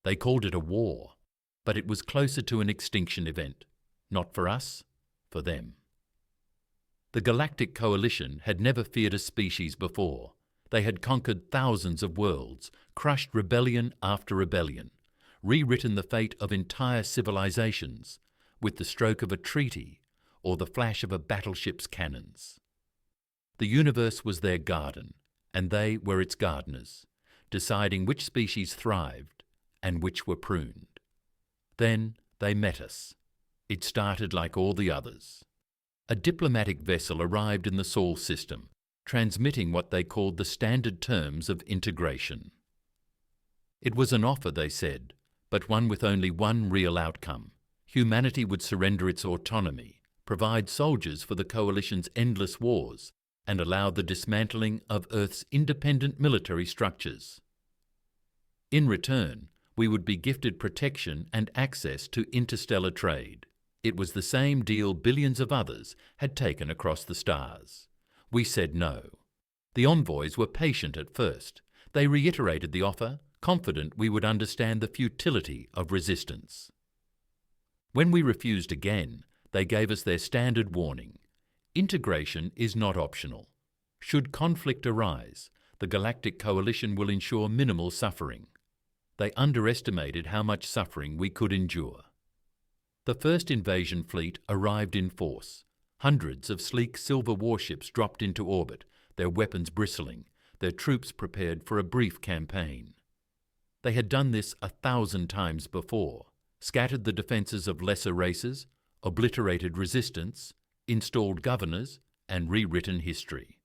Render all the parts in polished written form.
They called it a war, but it was closer to an extinction event. Not for us, for them. The Galactic Coalition had never feared a species before. They had conquered thousands of worlds, crushed rebellion after rebellion, rewritten the fate of entire civilizations with the stroke of a treaty or the flash of a battleship's cannons. The universe was their garden, and they were its gardeners, deciding which species thrived and which were pruned. Then they met us. It started like all the others. A diplomatic vessel arrived in the Sol system, transmitting what they called the standard terms of integration. It was an offer, they said, but one with only one real outcome. Humanity would surrender its autonomy, provide soldiers for the Coalition's endless wars, and allow the dismantling of Earth's independent military structures. In return, we would be gifted protection and access to interstellar trade. It was the same deal billions of others had taken across the stars. We said no. The envoys were patient at first. They reiterated the offer, confident we would understand the futility of resistance. When we refused again, they gave us their standard warning. Integration is not optional. Should conflict arise, the Galactic Coalition will ensure minimal suffering. They underestimated how much suffering we could endure. The first invasion fleet arrived in force. Hundreds of sleek silver warships dropped into orbit, their weapons bristling, their troops prepared for a brief campaign. They had done this 1,000 times before, scattered the defences of lesser races, obliterated resistance, installed governors, and rewritten history.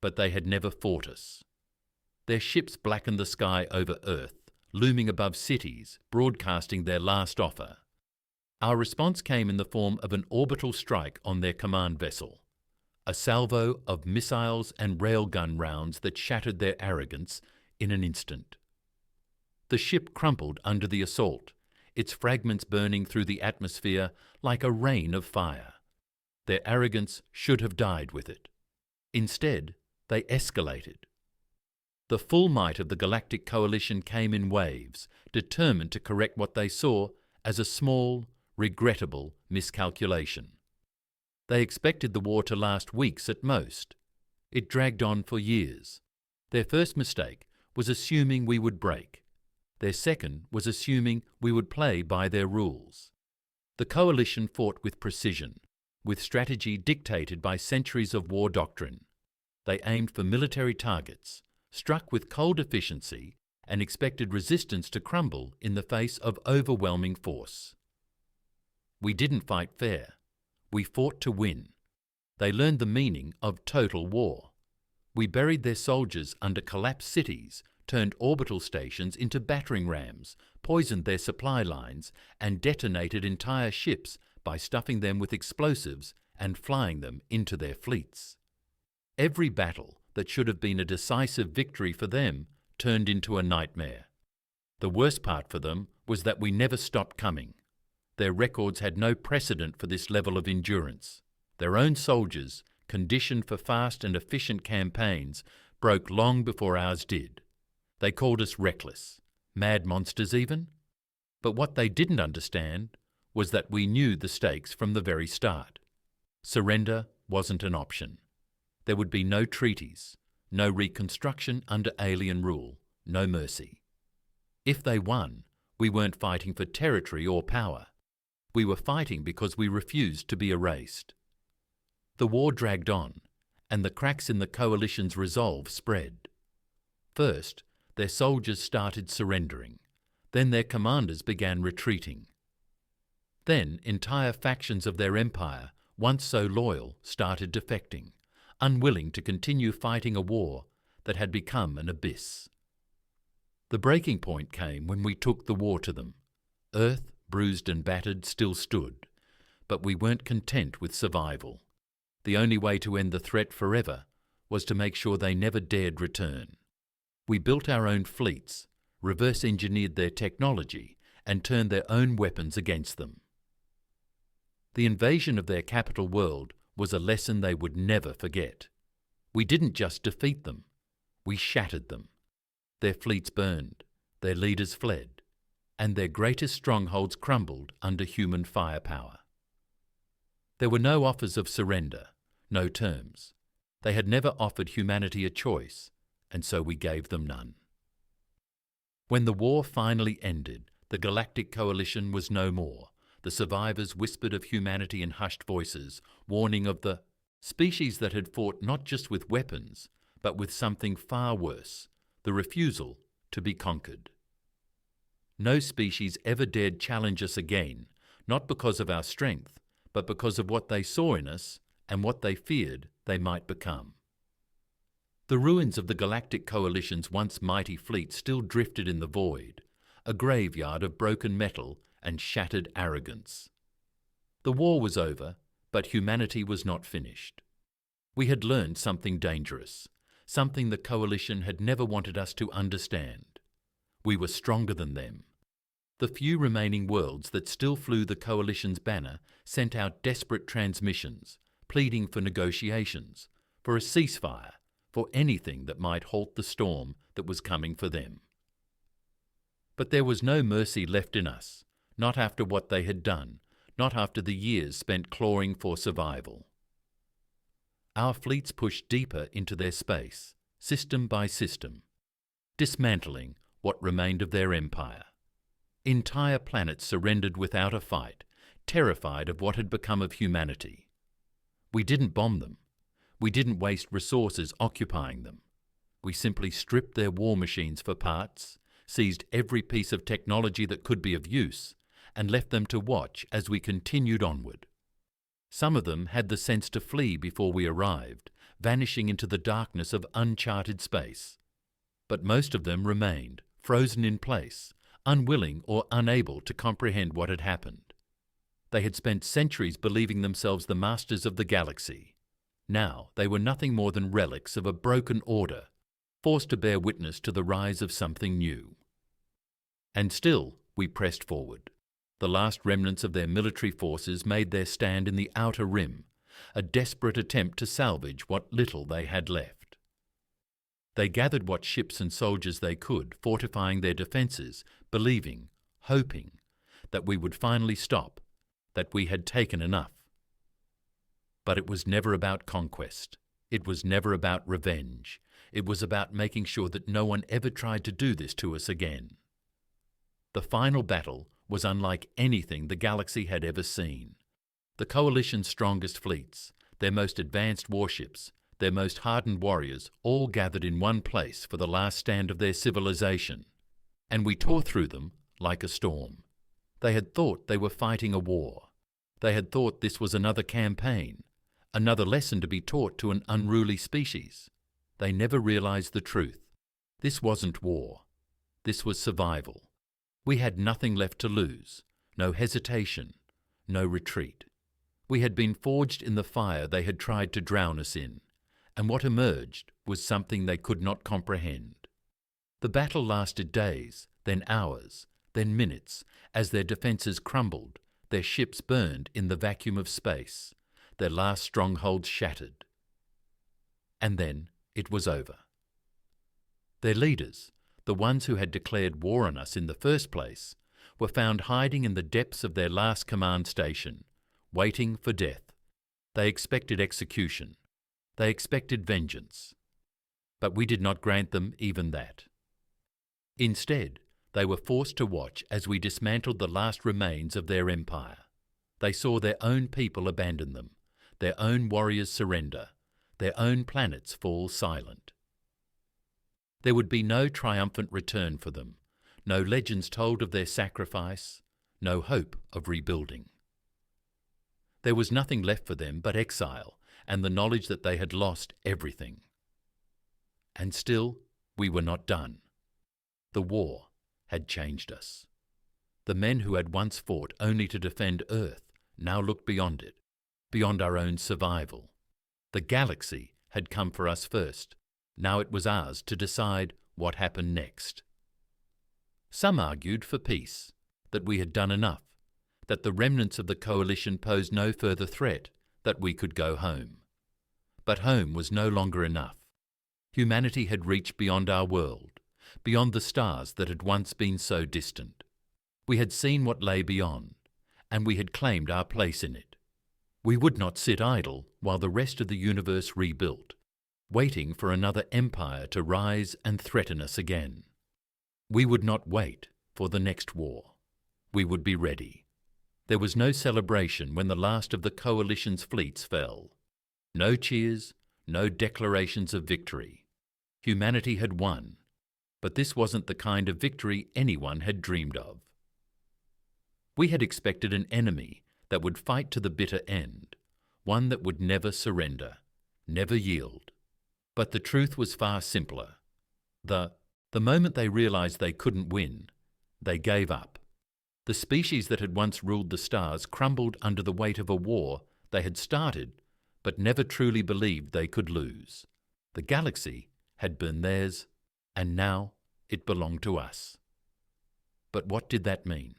But they had never fought us. Their ships blackened the sky over Earth, looming above cities, broadcasting their last offer. Our response came in the form of an orbital strike on their command vessel, a salvo of missiles and railgun rounds that shattered their arrogance in an instant. The ship crumpled under the assault, its fragments burning through the atmosphere like a rain of fire. Their arrogance should have died with it. Instead, they escalated. The full might of the Galactic Coalition came in waves, determined to correct what they saw as a small, regrettable miscalculation. They expected the war to last weeks at most. It dragged on for years. Their first mistake was assuming we would break. Their second was assuming we would play by their rules. The coalition fought with precision, with strategy dictated by centuries of war doctrine. They aimed for military targets, struck with cold efficiency, and expected resistance to crumble in the face of overwhelming force. We didn't fight fair. We fought to win. They learned the meaning of total war. We buried their soldiers under collapsed cities, turned orbital stations into battering rams, poisoned their supply lines, and detonated entire ships by stuffing them with explosives and flying them into their fleets. Every battle that should have been a decisive victory for them turned into a nightmare. The worst part for them was that we never stopped coming. Their records had no precedent for this level of endurance. Their own soldiers, conditioned for fast and efficient campaigns, broke long before ours did. They called us reckless, mad monsters even. But what they didn't understand was that we knew the stakes from the very start. Surrender wasn't an option. There would be no treaties, no reconstruction under alien rule, no mercy. If they won, we weren't fighting for territory or power. We were fighting because we refused to be erased. The war dragged on, and the cracks in the coalition's resolve spread. First, their soldiers started surrendering. Then their commanders began retreating. Then entire factions of their empire, once so loyal, started defecting, unwilling to continue fighting a war that had become an abyss. The breaking point came when we took the war to them. Earth, bruised and battered, still stood, but we weren't content with survival. The only way to end the threat forever was to make sure they never dared return. We built our own fleets, reverse-engineered their technology, and turned their own weapons against them. The invasion of their capital world was a lesson they would never forget. We didn't just defeat them, we shattered them. Their fleets burned, their leaders fled. and their greatest strongholds crumbled under human firepower. There were no offers of surrender, no terms. They had never offered humanity a choice, and so we gave them none. When the war finally ended, the Galactic Coalition was no more. The survivors whispered of humanity in hushed voices, warning of the species that had fought not just with weapons, but with something far worse, the refusal to be conquered. No species ever dared challenge us again, not because of our strength, but because of what they saw in us and what they feared they might become. The ruins of the Galactic Coalition's once mighty fleet still drifted in the void, a graveyard of broken metal and shattered arrogance. The war was over, but humanity was not finished. We had learned something dangerous, something the Coalition had never wanted us to understand. We were stronger than them. The few remaining worlds that still flew the Coalition's banner sent out desperate transmissions, pleading for negotiations, for a ceasefire, for anything that might halt the storm that was coming for them. But there was no mercy left in us, not after what they had done, not after the years spent clawing for survival. Our fleets pushed deeper into their space, system by system, dismantling what remained of their empire. Entire planets surrendered without a fight, terrified of what had become of humanity. We didn't bomb them. We didn't waste resources occupying them. We simply stripped their war machines for parts, seized every piece of technology that could be of use, and left them to watch as we continued onward. Some of them had the sense to flee before we arrived, vanishing into the darkness of uncharted space. But most of them remained, frozen in place, unwilling or unable to comprehend what had happened. They had spent centuries believing themselves the masters of the galaxy. Now they were nothing more than relics of a broken order, forced to bear witness to the rise of something new. And still we pressed forward. The last remnants of their military forces made their stand in the outer rim, a desperate attempt to salvage what little they had left. They gathered what ships and soldiers they could, fortifying their defences, believing, hoping, that we would finally stop, that we had taken enough. But it was never about conquest. It was never about revenge. It was about making sure that no one ever tried to do this to us again. The final battle was unlike anything the galaxy had ever seen. The Coalition's strongest fleets, their most advanced warships, their most hardened warriors all gathered in one place for the last stand of their civilization, and we tore through them like a storm. They had thought they were fighting a war. They had thought this was another campaign, another lesson to be taught to an unruly species. They never realized the truth. This wasn't war. This was survival. We had nothing left to lose, no hesitation, no retreat. We had been forged in the fire they had tried to drown us in, and what emerged was something they could not comprehend. The battle lasted days, then hours, then minutes, as their defences crumbled, their ships burned in the vacuum of space, their last strongholds shattered. And then it was over. Their leaders, the ones who had declared war on us in the first place, were found hiding in the depths of their last command station, waiting for death. They expected execution. They expected vengeance. But we did not grant them even that. Instead, they were forced to watch as we dismantled the last remains of their empire. They saw their own people abandon them, their own warriors surrender, their own planets fall silent. There would be no triumphant return for them, no legends told of their sacrifice, no hope of rebuilding. There was nothing left for them but exile and the knowledge that they had lost everything. And still, we were not done. The war had changed us. The men who had once fought only to defend Earth now looked beyond it, beyond our own survival. The galaxy had come for us first. Now it was ours to decide what happened next. Some argued for peace, that we had done enough, that the remnants of the Coalition posed no further threat, that we could go home. But home was no longer enough. Humanity had reached beyond our world, beyond the stars that had once been so distant. We had seen what lay beyond, and we had claimed our place in it. We would not sit idle while the rest of the universe rebuilt, waiting for another empire to rise and threaten us again. We would not wait for the next war. We would be ready. There was no celebration when the last of the coalition's fleets fell. No cheers, no declarations of victory. Humanity had won, but this wasn't the kind of victory anyone had dreamed of. We had expected an enemy that would fight to the bitter end, one that would never surrender, never yield. But the truth was far simpler. The moment they realized they couldn't win, they gave up. The species that had once ruled the stars crumbled under the weight of a war they had started but never truly believed they could lose. The galaxy had been theirs, and now it belonged to us. But what did that mean?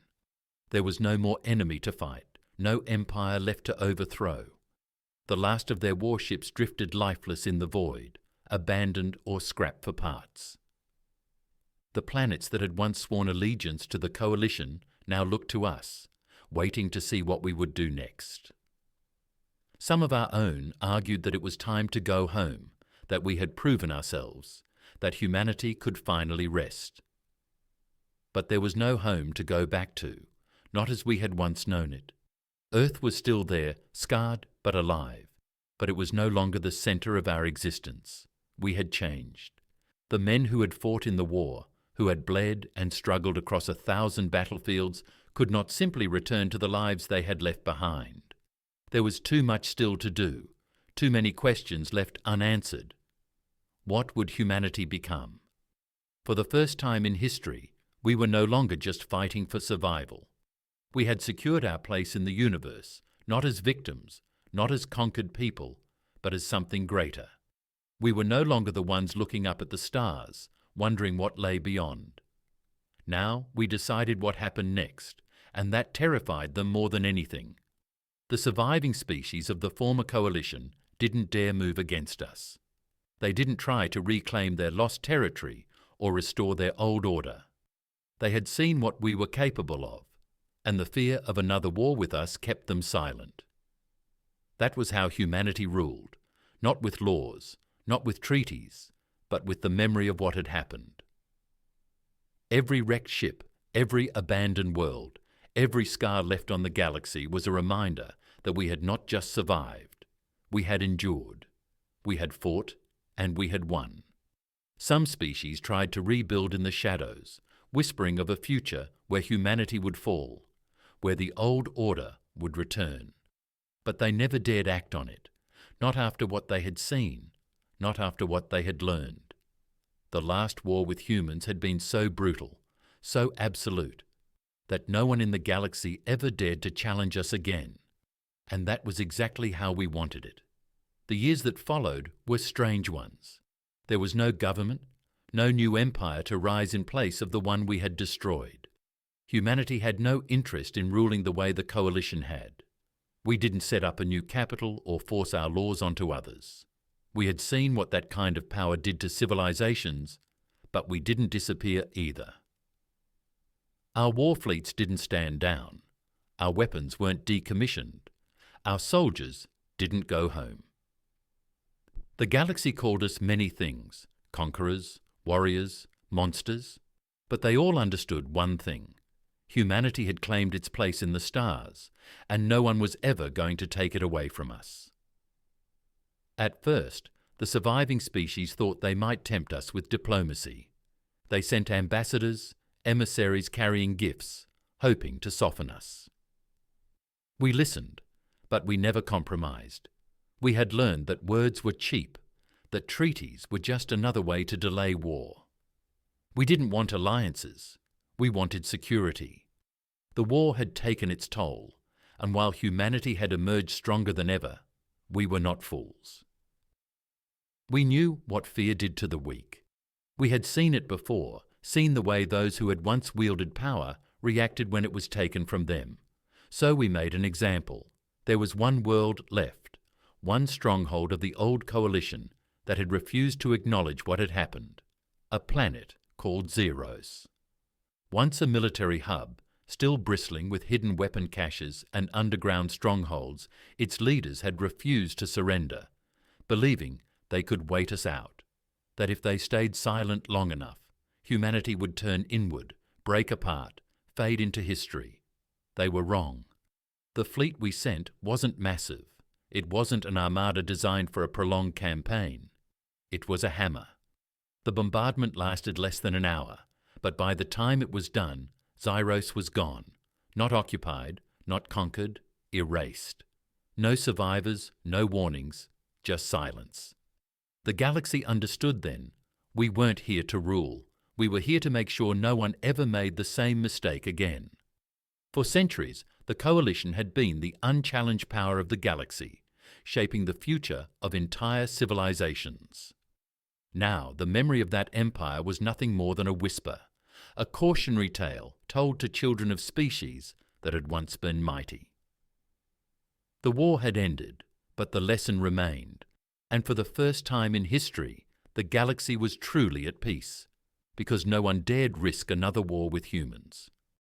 There was no more enemy to fight, no empire left to overthrow. The last of their warships drifted lifeless in the void, abandoned or scrapped for parts. The planets that had once sworn allegiance to the coalition now looked to us, waiting to see what we would do next. Some of our own argued that it was time to go home, that we had proven ourselves, that humanity could finally rest. But there was no home to go back to, not as we had once known it. Earth was still there, scarred but alive, but it was no longer the centre of our existence. We had changed. The men who had fought in the war, who had bled and struggled across 1,000 battlefields, could not simply return to the lives they had left behind. There was too much still to do, too many questions left unanswered. What would humanity become? For the first time in history, we were no longer just fighting for survival. We had secured our place in the universe, not as victims, not as conquered people, but as something greater. We were no longer the ones looking up at the stars, wondering what lay beyond. Now we decided what happened next, and that terrified them more than anything. The surviving species of the former coalition didn't dare move against us. They didn't try to reclaim their lost territory or restore their old order. They had seen what we were capable of, and the fear of another war with us kept them silent. That was how humanity ruled, not with laws, not with treaties, but with the memory of what had happened. Every wrecked ship, every abandoned world, every scar left on the galaxy was a reminder that we had not just survived, we had endured, we had fought, and we had won. Some species tried to rebuild in the shadows, whispering of a future where humanity would fall, where the old order would return. But they never dared act on it, not after what they had seen, not after what they had learned. The last war with humans had been so brutal, so absolute, that no one in the galaxy ever dared to challenge us again. And that was exactly how we wanted it. The years that followed were strange ones. There was no government, no new empire to rise in place of the one we had destroyed. Humanity had no interest in ruling the way the coalition had. We didn't set up a new capital or force our laws onto others. We had seen what that kind of power did to civilizations, but we didn't disappear either. Our war fleets didn't stand down. Our weapons weren't decommissioned. Our soldiers didn't go home. The galaxy called us many things, conquerors, warriors, monsters, but they all understood one thing. Humanity had claimed its place in the stars, and no one was ever going to take it away from us. At first, the surviving species thought they might tempt us with diplomacy. They sent ambassadors, emissaries carrying gifts, hoping to soften us. We listened, but we never compromised. We had learned that words were cheap, that treaties were just another way to delay war. We didn't want alliances. We wanted security. The war had taken its toll, and while humanity had emerged stronger than ever, we were not fools. We knew what fear did to the weak. We had seen it before, seen the way those who had once wielded power reacted when it was taken from them. So we made an example. There was one world left, one stronghold of the old coalition that had refused to acknowledge what had happened, a planet called Zeros. Once a military hub, Still bristling with hidden weapon caches and underground strongholds, its leaders had refused to surrender, believing they could wait us out, that if they stayed silent long enough, humanity would turn inward, break apart, fade into history. They were wrong. The fleet we sent wasn't massive. It wasn't an armada designed for a prolonged campaign. It was a hammer. The bombardment lasted less than an hour, but by the time it was done, Zyros was gone, not occupied, not conquered, erased. No survivors, no warnings, just silence. The galaxy understood then. We weren't here to rule. We were here to make sure no one ever made the same mistake again. For centuries, the Coalition had been the unchallenged power of the galaxy, shaping the future of entire civilizations. Now, the memory of that empire was nothing more than a whisper, a cautionary tale told to children of species that had once been mighty. The war had ended, but the lesson remained, and for the first time in history, the galaxy was truly at peace, because no one dared risk another war with humans.